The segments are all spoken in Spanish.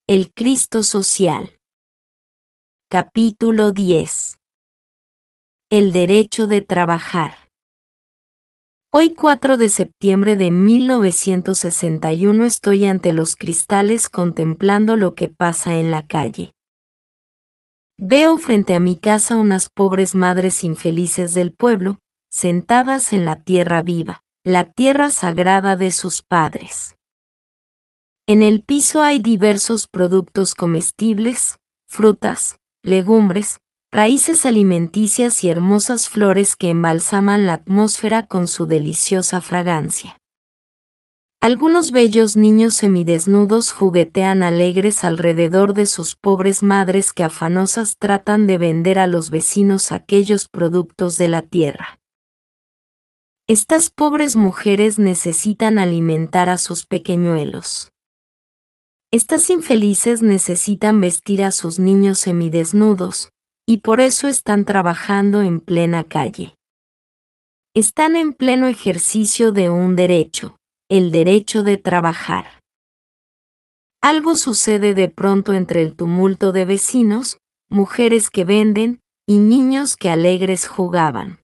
El Cristo social. Capítulo 10. El derecho de trabajar. Hoy 4 de septiembre de 1961 estoy ante los cristales contemplando lo que pasa en la calle. Veo frente a mi casa unas pobres madres infelices del pueblo, sentadas en la tierra viva, la tierra sagrada de sus padres. En el piso hay diversos productos comestibles, frutas, legumbres, raíces alimenticias y hermosas flores que embalsaman la atmósfera con su deliciosa fragancia. Algunos bellos niños semidesnudos juguetean alegres alrededor de sus pobres madres que afanosas tratan de vender a los vecinos aquellos productos de la tierra. Estas pobres mujeres necesitan alimentar a sus pequeñuelos. Estas infelices necesitan vestir a sus niños semidesnudos, y por eso están trabajando en plena calle. Están en pleno ejercicio de un derecho, el derecho de trabajar. Algo sucede de pronto entre el tumulto de vecinos, mujeres que venden, y niños que alegres jugaban.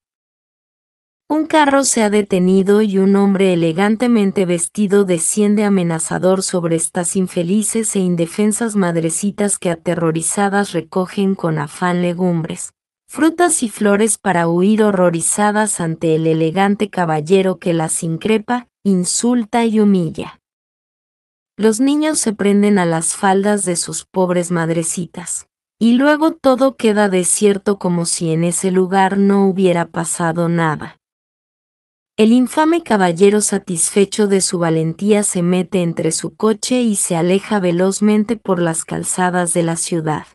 Un carro se ha detenido y un hombre elegantemente vestido desciende amenazador sobre estas infelices e indefensas madrecitas que aterrorizadas recogen con afán legumbres, frutas y flores para huir horrorizadas ante el elegante caballero que las increpa, insulta y humilla. Los niños se prenden a las faldas de sus pobres madrecitas, y luego todo queda desierto como si en ese lugar no hubiera pasado nada. El infame caballero satisfecho de su valentía se mete entre su coche y se aleja velozmente por las calzadas de la ciudad.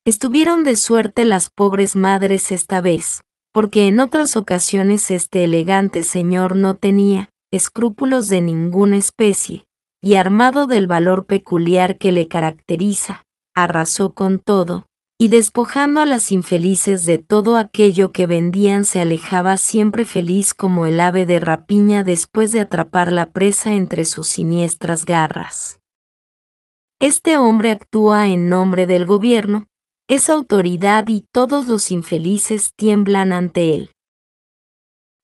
Estuvieron de suerte las pobres madres esta vez, porque en otras ocasiones este elegante señor no tenía escrúpulos de ninguna especie, y armado del valor peculiar que le caracteriza, arrasó con todo, y despojando a las infelices de todo aquello que vendían se alejaba siempre feliz como el ave de rapiña después de atrapar la presa entre sus siniestras garras. Este hombre actúa en nombre del gobierno, es autoridad y todos los infelices tiemblan ante él.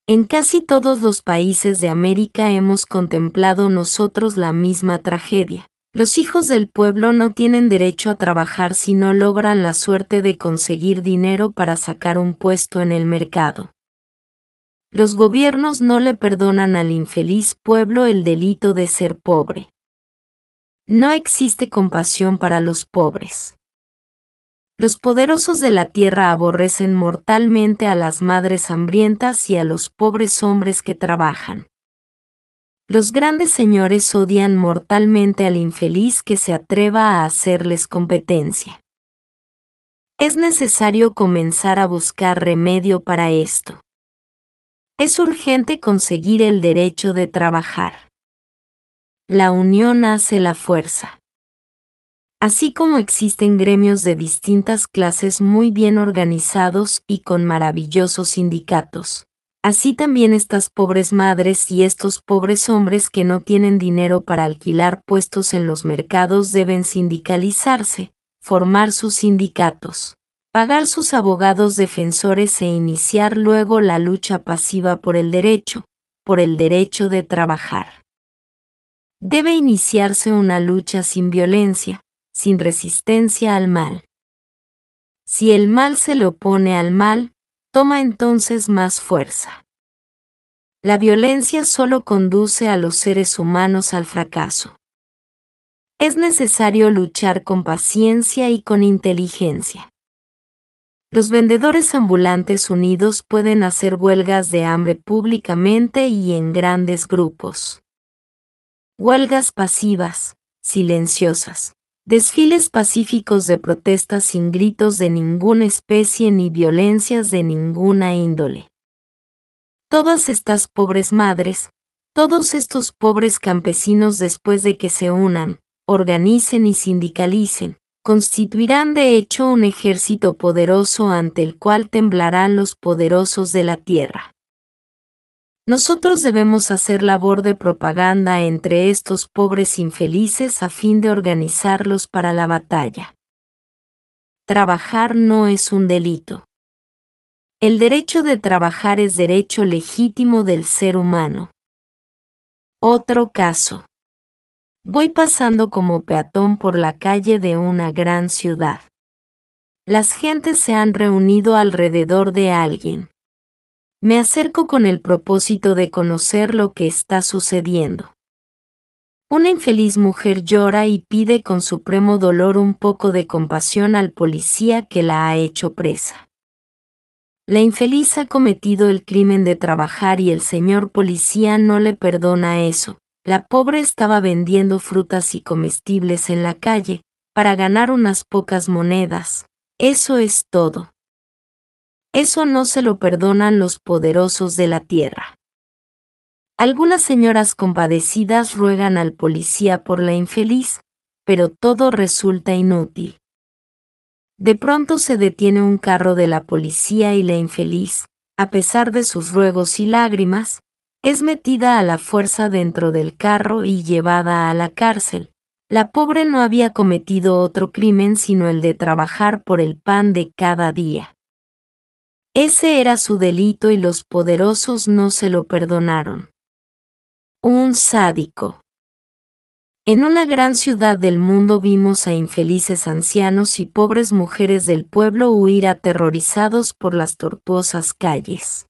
En casi todos los países de América hemos contemplado nosotros la misma tragedia. Los hijos del pueblo no tienen derecho a trabajar si no logran la suerte de conseguir dinero para sacar un puesto en el mercado. Los gobiernos no le perdonan al infeliz pueblo el delito de ser pobre. No existe compasión para los pobres. Los poderosos de la tierra aborrecen mortalmente a las madres hambrientas y a los pobres hombres que trabajan. Los grandes señores odian mortalmente al infeliz que se atreva a hacerles competencia. Es necesario comenzar a buscar remedio para esto. Es urgente conseguir el derecho de trabajar. La unión hace la fuerza. Así como existen gremios de distintas clases muy bien organizados y con maravillosos sindicatos, así también estas pobres madres y estos pobres hombres que no tienen dinero para alquilar puestos en los mercados deben sindicalizarse, formar sus sindicatos, pagar sus abogados defensores e iniciar luego la lucha pasiva por el derecho de trabajar. Debe iniciarse una lucha sin violencia, sin resistencia al mal. Si el mal se le opone al mal, toma entonces más fuerza. La violencia solo conduce a los seres humanos al fracaso. Es necesario luchar con paciencia y con inteligencia. Los vendedores ambulantes unidos pueden hacer huelgas de hambre públicamente y en grandes grupos. Huelgas pasivas, silenciosas. Desfiles pacíficos de protesta sin gritos de ninguna especie ni violencias de ninguna índole. Todas estas pobres madres, todos estos pobres campesinos después de que se unan, organicen y sindicalicen, constituirán de hecho un ejército poderoso ante el cual temblarán los poderosos de la tierra. Nosotros debemos hacer labor de propaganda entre estos pobres infelices a fin de organizarlos para la batalla. Trabajar no es un delito. El derecho de trabajar es derecho legítimo del ser humano. Otro caso. Voy pasando como peatón por la calle de una gran ciudad. Las gentes se han reunido alrededor de alguien. Me acerco con el propósito de conocer lo que está sucediendo. Una infeliz mujer llora y pide con supremo dolor un poco de compasión al policía que la ha hecho presa. La infeliz ha cometido el crimen de trabajar y el señor policía no le perdona eso. La pobre estaba vendiendo frutas y comestibles en la calle, para ganar unas pocas monedas. Eso es todo. Eso no se lo perdonan los poderosos de la tierra. Algunas señoras compadecidas ruegan al policía por la infeliz, pero todo resulta inútil. De pronto se detiene un carro de la policía y la infeliz, a pesar de sus ruegos y lágrimas, es metida a la fuerza dentro del carro y llevada a la cárcel. La pobre no había cometido otro crimen sino el de trabajar por el pan de cada día. Ese era su delito y los poderosos no se lo perdonaron. Un sádico. En una gran ciudad del mundo vimos a infelices ancianos y pobres mujeres del pueblo huir aterrorizados por las tortuosas calles.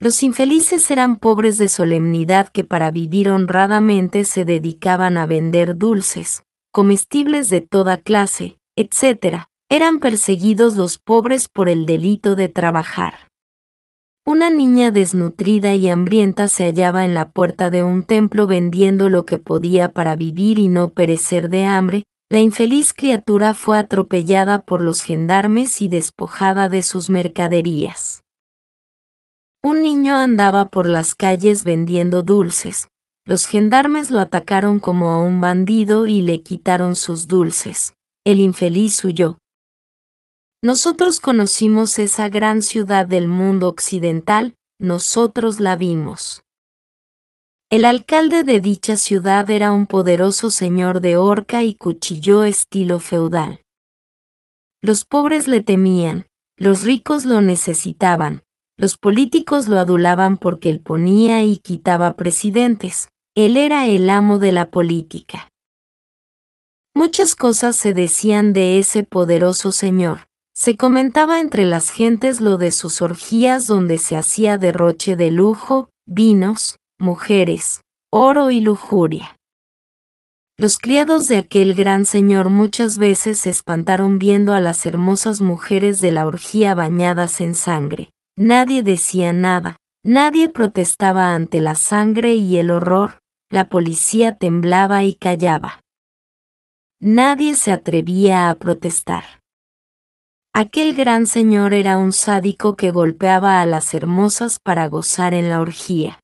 Los infelices eran pobres de solemnidad que para vivir honradamente se dedicaban a vender dulces, comestibles de toda clase, etc. Eran perseguidos los pobres por el delito de trabajar. Una niña desnutrida y hambrienta se hallaba en la puerta de un templo vendiendo lo que podía para vivir y no perecer de hambre. La infeliz criatura fue atropellada por los gendarmes y despojada de sus mercaderías. Un niño andaba por las calles vendiendo dulces. Los gendarmes lo atacaron como a un bandido y le quitaron sus dulces. El infeliz huyó. Nosotros conocimos esa gran ciudad del mundo occidental, nosotros la vimos. El alcalde de dicha ciudad era un poderoso señor de horca y cuchillo estilo feudal. Los pobres le temían, los ricos lo necesitaban, los políticos lo adulaban porque él ponía y quitaba presidentes, él era el amo de la política. Muchas cosas se decían de ese poderoso señor. Se comentaba entre las gentes lo de sus orgías donde se hacía derroche de lujo, vinos, mujeres, oro y lujuria. Los criados de aquel gran señor muchas veces se espantaron viendo a las hermosas mujeres de la orgía bañadas en sangre. Nadie decía nada, nadie protestaba ante la sangre y el horror, la policía temblaba y callaba. Nadie se atrevía a protestar. Aquel gran señor era un sádico que golpeaba a las hermosas para gozar en la orgía.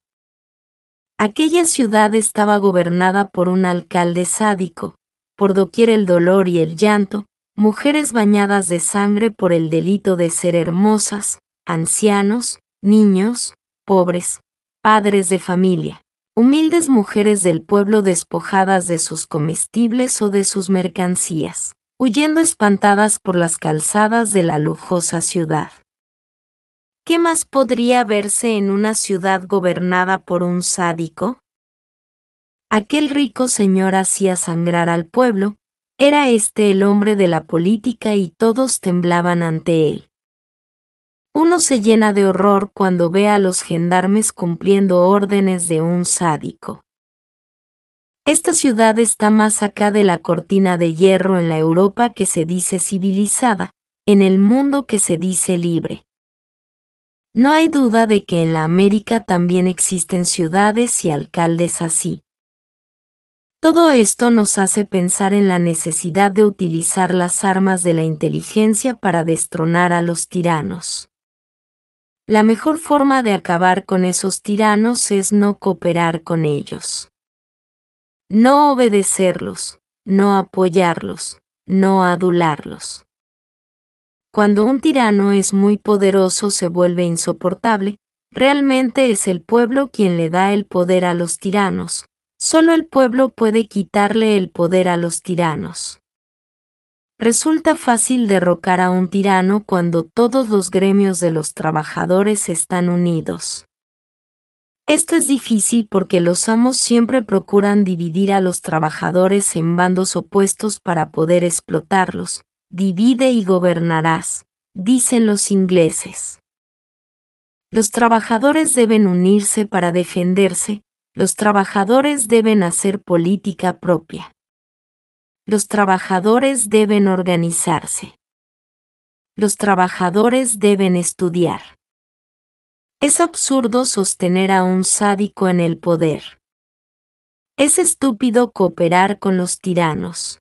Aquella ciudad estaba gobernada por un alcalde sádico, por doquier el dolor y el llanto, mujeres bañadas de sangre por el delito de ser hermosas, ancianos, niños, pobres, padres de familia, humildes mujeres del pueblo despojadas de sus comestibles o de sus mercancías, huyendo espantadas por las calzadas de la lujosa ciudad. ¿Qué más podría verse en una ciudad gobernada por un sádico? Aquel rico señor hacía sangrar al pueblo, era este el hombre de la política y todos temblaban ante él. Uno se llena de horror cuando ve a los gendarmes cumpliendo órdenes de un sádico. Esta ciudad está más acá de la cortina de hierro en la Europa que se dice civilizada, en el mundo que se dice libre. No hay duda de que en la América también existen ciudades y alcaldes así. Todo esto nos hace pensar en la necesidad de utilizar las armas de la inteligencia para destronar a los tiranos. La mejor forma de acabar con esos tiranos es no cooperar con ellos. No obedecerlos, no apoyarlos, no adularlos. Cuando un tirano es muy poderoso se vuelve insoportable, Realmente es el pueblo quien le da el poder a los tiranos. Solo el pueblo puede quitarle el poder a los tiranos. Resulta fácil derrocar a un tirano cuando todos los gremios de los trabajadores están unidos. Esto es difícil porque los amos siempre procuran dividir a los trabajadores en bandos opuestos para poder explotarlos. Divide y gobernarás, dicen los ingleses. Los trabajadores deben unirse para defenderse, los trabajadores deben hacer política propia. Los trabajadores deben organizarse. Los trabajadores deben estudiar. Es absurdo sostener a un sádico en el poder. Es estúpido cooperar con los tiranos.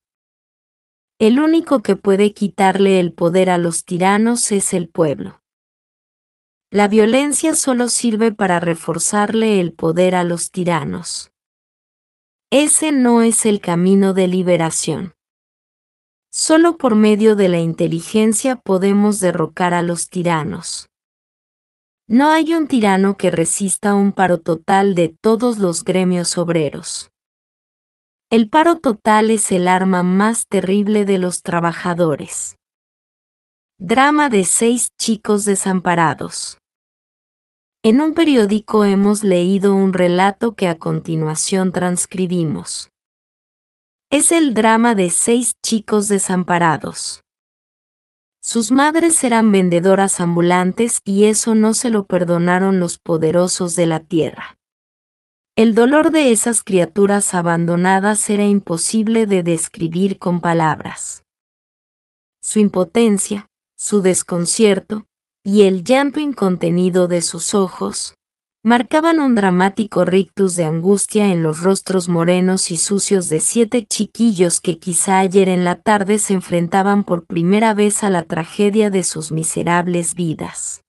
El único que puede quitarle el poder a los tiranos es el pueblo. La violencia solo sirve para reforzarle el poder a los tiranos. Ese no es el camino de liberación. Solo por medio de la inteligencia podemos derrocar a los tiranos. No hay un tirano que resista un paro total de todos los gremios obreros. El paro total es el arma más terrible de los trabajadores. Drama de 6 chicos desamparados. En un periódico hemos leído un relato que a continuación transcribimos. Es el drama de 6 chicos desamparados. Sus madres eran vendedoras ambulantes y eso no se lo perdonaron los poderosos de la tierra. El dolor de esas criaturas abandonadas era imposible de describir con palabras. Su impotencia, su desconcierto, y el llanto incontenido de sus ojos, marcaban un dramático rictus de angustia en los rostros morenos y sucios de 7 chiquillos que quizá ayer en la tarde se enfrentaban por primera vez a la tragedia de sus miserables vidas.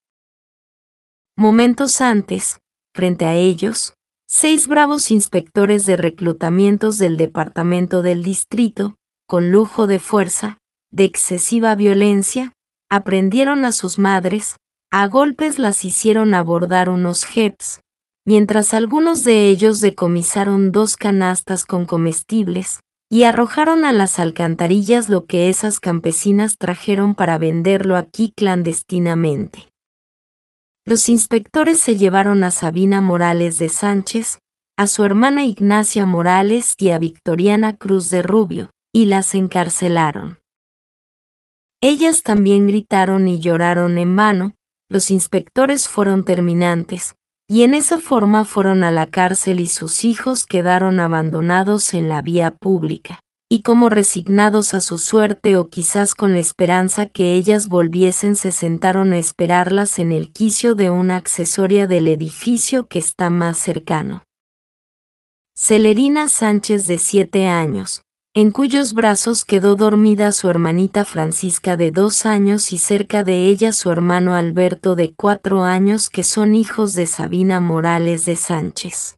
Momentos antes, frente a ellos, 6 bravos inspectores de reclutamientos del departamento del distrito, con lujo de fuerza, de excesiva violencia, aprendieron a sus madres, a golpes las hicieron abordar unos jeeps, mientras algunos de ellos decomisaron 2 canastas con comestibles, y arrojaron a las alcantarillas lo que esas campesinas trajeron para venderlo aquí clandestinamente. Los inspectores se llevaron a Sabina Morales de Sánchez, a su hermana Ignacia Morales y a Victoriana Cruz de Rubio, y las encarcelaron. Ellas también gritaron y lloraron en vano, los inspectores fueron terminantes, y en esa forma fueron a la cárcel y sus hijos quedaron abandonados en la vía pública, y como resignados a su suerte o quizás con la esperanza que ellas volviesen se sentaron a esperarlas en el quicio de una accesoria del edificio que está más cercano. Celerina Sánchez de 7 años, en cuyos brazos quedó dormida su hermanita Francisca de 2 años y cerca de ella su hermano Alberto de 4 años que son hijos de Sabina Morales de Sánchez.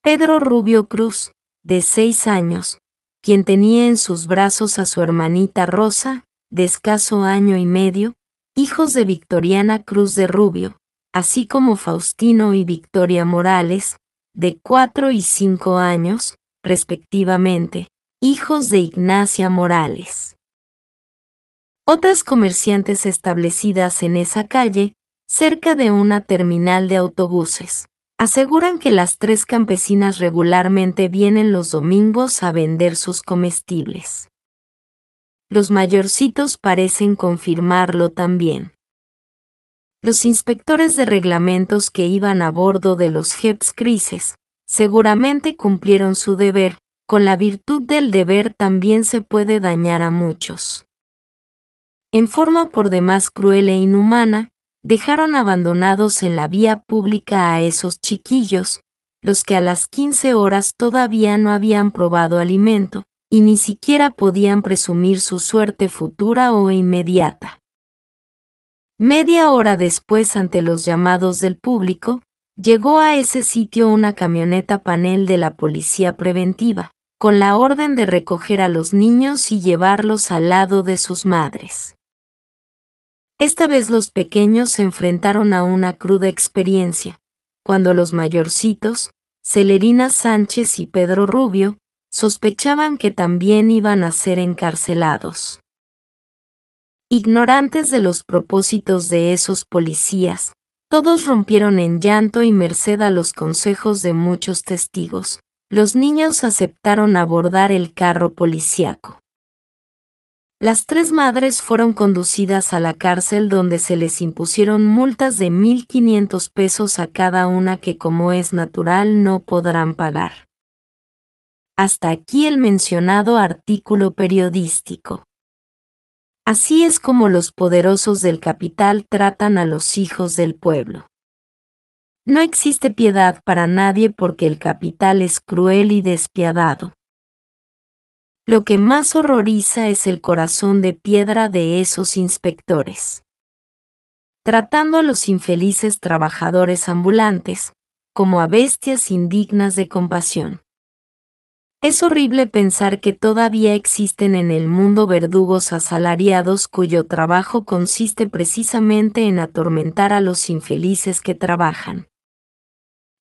Pedro Rubio Cruz, de 6 años, quien tenía en sus brazos a su hermanita Rosa, de escaso año y medio, hijos de Victoriana Cruz de Rubio, así como Faustino y Victoria Morales, de 4 y 5 años, respectivamente, hijos de Ignacia Morales. Otras comerciantes establecidas en esa calle, cerca de una terminal de autobuses, aseguran que las 3 campesinas regularmente vienen los domingos a vender sus comestibles. Los mayorcitos parecen confirmarlo también. Los inspectores de reglamentos que iban a bordo de los jeeps grises, seguramente cumplieron su deber. Con la virtud del deber también se puede dañar a muchos. En forma por demás cruel e inhumana, dejaron abandonados en la vía pública a esos chiquillos, los que a las 15 horas todavía no habían probado alimento, y ni siquiera podían presumir su suerte futura o inmediata. Media hora después, ante los llamados del público, llegó a ese sitio una camioneta panel de la policía preventiva, con la orden de recoger a los niños y llevarlos al lado de sus madres. Esta vez los pequeños se enfrentaron a una cruda experiencia, cuando los mayorcitos, Celerina Sánchez y Pedro Rubio, sospechaban que también iban a ser encarcelados. Ignorantes de los propósitos de esos policías, todos rompieron en llanto y merced a los consejos de muchos testigos, los niños aceptaron abordar el carro policíaco. Las tres madres fueron conducidas a la cárcel donde se les impusieron multas de 1,500 pesos a cada una que, como es natural, no podrán pagar. Hasta aquí el mencionado artículo periodístico. Así es como los poderosos del capital tratan a los hijos del pueblo. No existe piedad para nadie porque el capital es cruel y despiadado. Lo que más horroriza es el corazón de piedra de esos inspectores. Tratando a los infelices trabajadores ambulantes como a bestias indignas de compasión. Es horrible pensar que todavía existen en el mundo verdugos asalariados cuyo trabajo consiste precisamente en atormentar a los infelices que trabajan.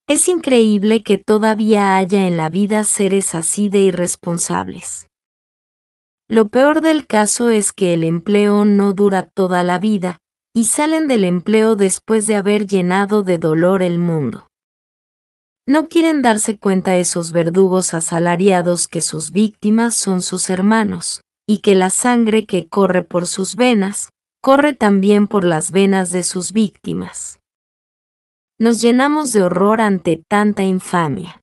Es increíble que todavía haya en la vida seres así de irresponsables. Lo peor del caso es que el empleo no dura toda la vida, y salen del empleo después de haber llenado de dolor el mundo. No quieren darse cuenta esos verdugos asalariados que sus víctimas son sus hermanos, y que la sangre que corre por sus venas, corre también por las venas de sus víctimas. Nos llenamos de horror ante tanta infamia.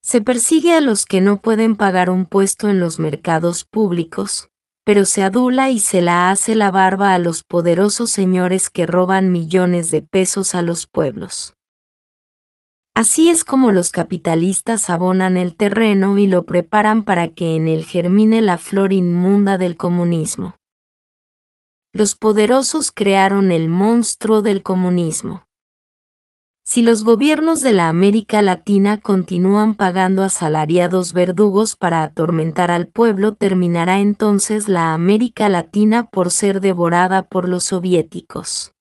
Se persigue a los que no pueden pagar un puesto en los mercados públicos, pero se adula y se la hace la barba a los poderosos señores que roban millones de pesos a los pueblos. Así es como los capitalistas abonan el terreno y lo preparan para que en él germine la flor inmunda del comunismo. Los poderosos crearon el monstruo del comunismo. Si los gobiernos de la América Latina continúan pagando asalariados verdugos para atormentar al pueblo, terminará entonces la América Latina por ser devorada por los soviéticos.